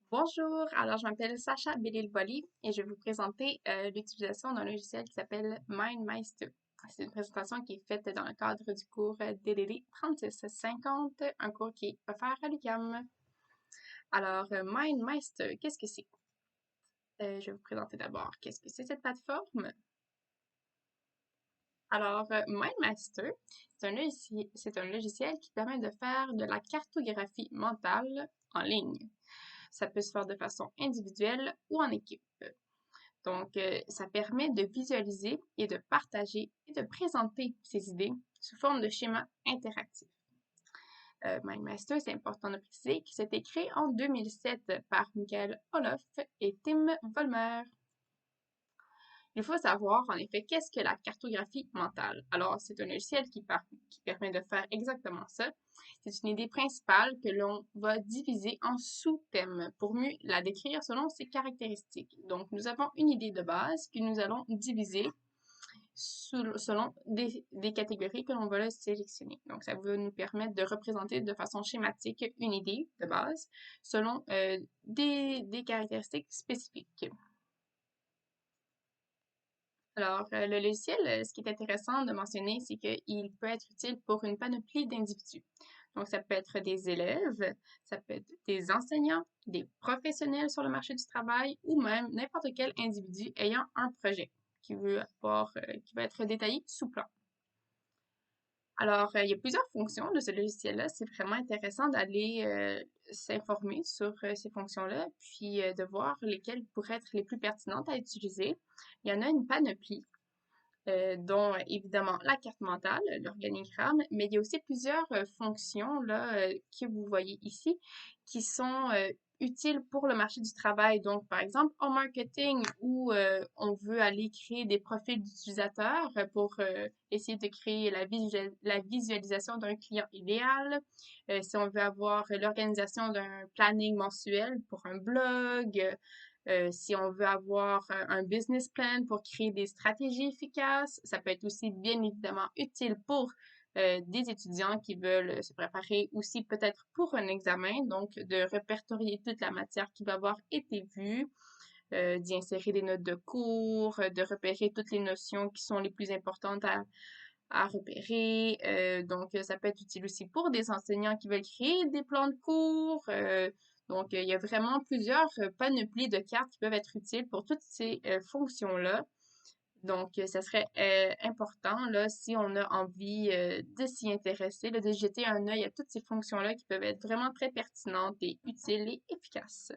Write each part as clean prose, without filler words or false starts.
Bonjour, alors je m'appelle Sacha Bellil-Bolly et je vais vous présenter l'utilisation d'un logiciel qui s'appelle MindMeister. C'est une présentation qui est faite dans le cadre du cours DDD 3650, un cours qui est offert à l'UQAM. Alors, MindMeister, qu'est-ce que c'est? Je vais vous présenter d'abord qu'est-ce que c'est cette plateforme. Alors, MindMeister, c'est un logiciel qui permet de faire de la cartographie mentale en ligne. Ça peut se faire de façon individuelle ou en équipe. Donc, ça permet de visualiser et de partager et de présenter ses idées sous forme de schémas interactifs. MindMaster, c'est important de préciser que c'était créé en 2007 par Michael Olof et Tim Vollmer. Il faut savoir, en effet, qu'est-ce que la cartographie mentale. Alors, c'est un logiciel qui permet de faire exactement ça. C'est une idée principale que l'on va diviser en sous-thèmes pour mieux la décrire selon ses caractéristiques. Donc, nous avons une idée de base que nous allons diviser selon des catégories que l'on va là sélectionner. Donc, ça va nous permettre de représenter de façon schématique une idée de base selon des caractéristiques spécifiques. Alors, le logiciel, ce qui est intéressant de mentionner, c'est qu'il peut être utile pour une panoplie d'individus. Donc, ça peut être des élèves, ça peut être des enseignants, des professionnels sur le marché du travail ou même n'importe quel individu ayant un projet qui veut être détaillé sous plan. Alors, il y a plusieurs fonctions de ce logiciel-là. C'est vraiment intéressant d'aller s'informer sur ces fonctions-là, puis de voir lesquelles pourraient être les plus pertinentes à utiliser. Il y en a une panoplie dont évidemment la carte mentale, l'organigramme, mais il y a aussi plusieurs fonctions là, que vous voyez ici qui sont utiles pour le marché du travail. Donc, par exemple, en marketing, où on veut aller créer des profils d'utilisateurs pour essayer de créer la visualisation d'un client idéal. Si on veut avoir l'organisation d'un planning mensuel pour un blog, si on veut avoir un business plan pour créer des stratégies efficaces, ça peut être aussi bien évidemment utile pour des étudiants qui veulent se préparer aussi peut-être pour un examen, donc de répertorier toute la matière qui va avoir été vue, d'y insérer des notes de cours, de repérer toutes les notions qui sont les plus importantes à repérer. Donc, ça peut être utile aussi pour des enseignants qui veulent créer des plans de cours. Donc, il y a vraiment plusieurs panoplies de cartes qui peuvent être utiles pour toutes ces fonctions-là. Donc, ça serait important, là, si on a envie de s'y intéresser, là, de jeter un œil à toutes ces fonctions-là qui peuvent être vraiment très pertinentes et utiles et efficaces.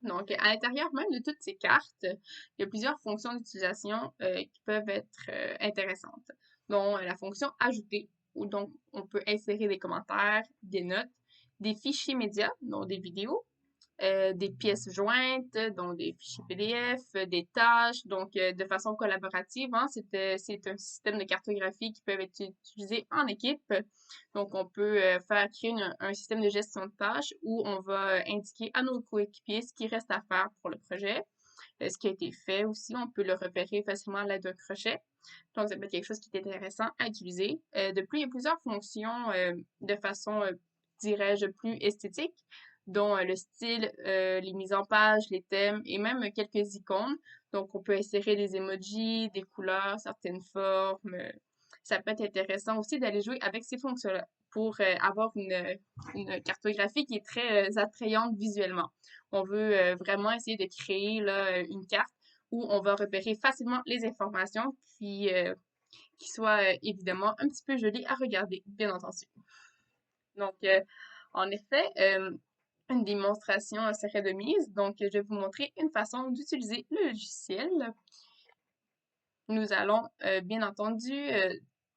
Donc, à l'intérieur même de toutes ces cartes, il y a plusieurs fonctions d'utilisation qui peuvent être intéressantes, dont la fonction ajouter, où donc on peut insérer des commentaires, des notes, des fichiers médias, dont des vidéos, des pièces jointes, donc des fichiers PDF, des tâches, donc de façon collaborative. Hein, c'est un système de cartographie qui peut être utilisé en équipe. Donc, on peut faire créer un système de gestion de tâches où on va indiquer à nos coéquipiers ce qui reste à faire pour le projet, ce qui a été fait aussi. On peut le repérer facilement à l'aide d'un crochet. Donc, ça peut être quelque chose qui est intéressant à utiliser. De plus, il y a plusieurs fonctions de façon, dirais-je, plus esthétique, dont le style, les mises en page, les thèmes et même quelques icônes. Donc, on peut insérer des emojis, des couleurs, certaines formes. Ça peut être intéressant aussi d'aller jouer avec ces fonctions-là pour avoir une cartographie qui est très attrayante visuellement. On veut vraiment essayer de créer là, une carte où on va repérer facilement les informations, puis qui soit évidemment un petit peu jolie à regarder, bien entendu. Donc, en effet, une démonstration serait de mise. Donc, je vais vous montrer une façon d'utiliser le logiciel. Nous allons, bien entendu,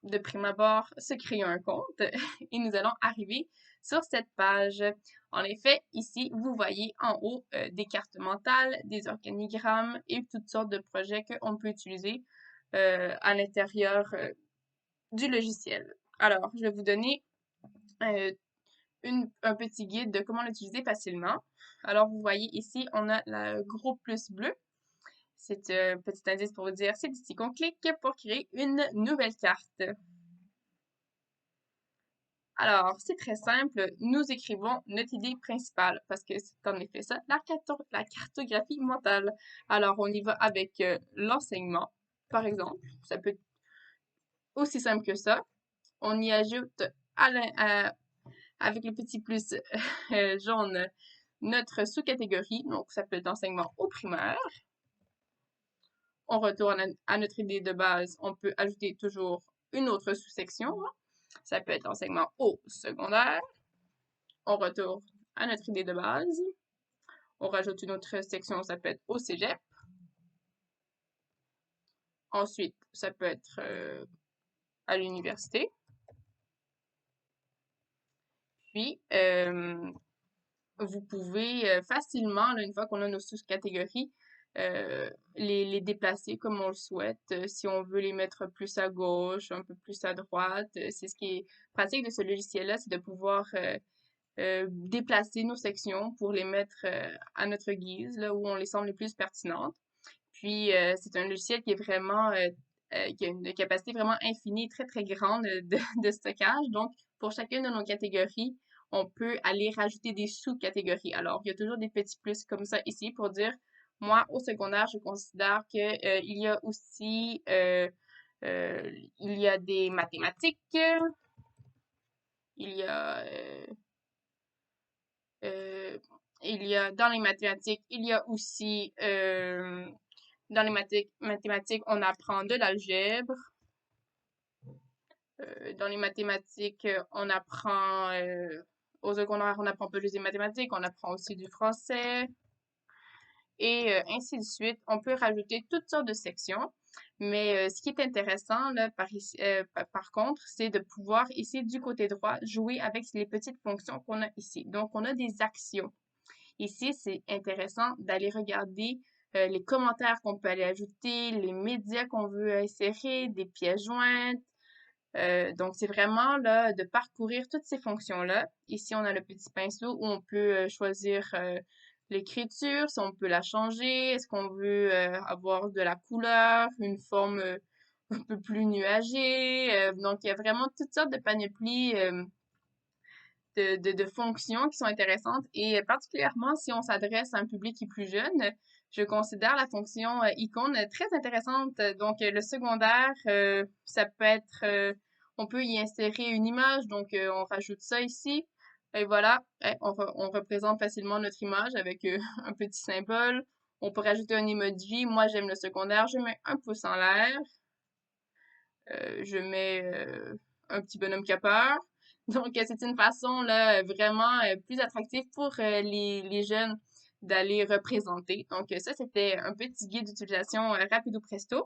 de prime abord, se créer un compte et nous allons arriver sur cette page. En effet, ici, vous voyez en haut des cartes mentales, des organigrammes et toutes sortes de projets qu'on peut utiliser à l'intérieur du logiciel. Alors, je vais vous donner euh, un petit guide de comment l'utiliser facilement. Alors, vous voyez ici, on a le gros plus bleu. C'est un petit indice pour vous dire c'est ici qu'on clique pour créer une nouvelle carte. Alors, c'est très simple. Nous écrivons notre idée principale parce que c'est en effet ça, la cartographie mentale. Alors, on y va avec l'enseignement, par exemple. Ça peut être aussi simple que ça. On y ajoute avec le petit plus jaune notre sous-catégorie. Donc, ça peut être enseignement au primaire. On retourne à notre idée de base. On peut ajouter toujours une autre sous-section. Ça peut être l'enseignement au secondaire. On retourne à notre idée de base. On rajoute une autre section, ça peut être au cégep. Ensuite, ça peut être à l'université. Puis, vous pouvez facilement, là, une fois qu'on a nos sous-catégories, les déplacer comme on le souhaite. Si on veut les mettre plus à gauche, un peu plus à droite, c'est ce qui est pratique de ce logiciel-là, c'est de pouvoir déplacer nos sections pour les mettre à notre guise, là où on les semble les plus pertinentes. Puis, c'est un logiciel qui est vraiment, qui a une capacité vraiment infinie, très, très grande de stockage. Donc, pour chacune de nos catégories, on peut aller rajouter des sous-catégories. Alors, il y a toujours des petits plus comme ça ici pour dire, moi, au secondaire, je considère que il y a aussi, il y a des mathématiques, il y a, euh, dans les mathématiques, il y a aussi, dans les mathématiques, on apprend de l'algèbre. Dans les mathématiques, on apprend, au secondaire, on apprend pas juste des mathématiques, on apprend aussi du français et ainsi de suite. On peut rajouter toutes sortes de sections, mais ce qui est intéressant là, par contre, c'est de pouvoir ici du côté droit jouer avec les petites fonctions qu'on a ici. Donc, on a des actions. Ici, c'est intéressant d'aller regarder les commentaires qu'on peut aller ajouter, les médias qu'on veut insérer, des pièces jointes. Donc, c'est vraiment là de parcourir toutes ces fonctions-là. Ici, on a le petit pinceau où on peut choisir l'écriture, si on peut la changer, est-ce qu'on veut avoir de la couleur, une forme un peu plus nuagée. Donc, il y a vraiment toutes sortes de panoplies de fonctions qui sont intéressantes et particulièrement si on s'adresse à un public qui est plus jeune, je considère la fonction icône très intéressante. Donc, le secondaire, ça peut être, on peut y insérer une image, donc on rajoute ça ici. Et voilà, on représente facilement notre image avec un petit symbole. On peut rajouter un emoji. Moi, j'aime le secondaire. Je mets un pouce en l'air. Je mets un petit bonhomme qui a peur. Donc, c'est une façon là vraiment plus attractive pour les jeunes d'aller représenter. Donc, ça, c'était un petit guide d'utilisation rapido presto.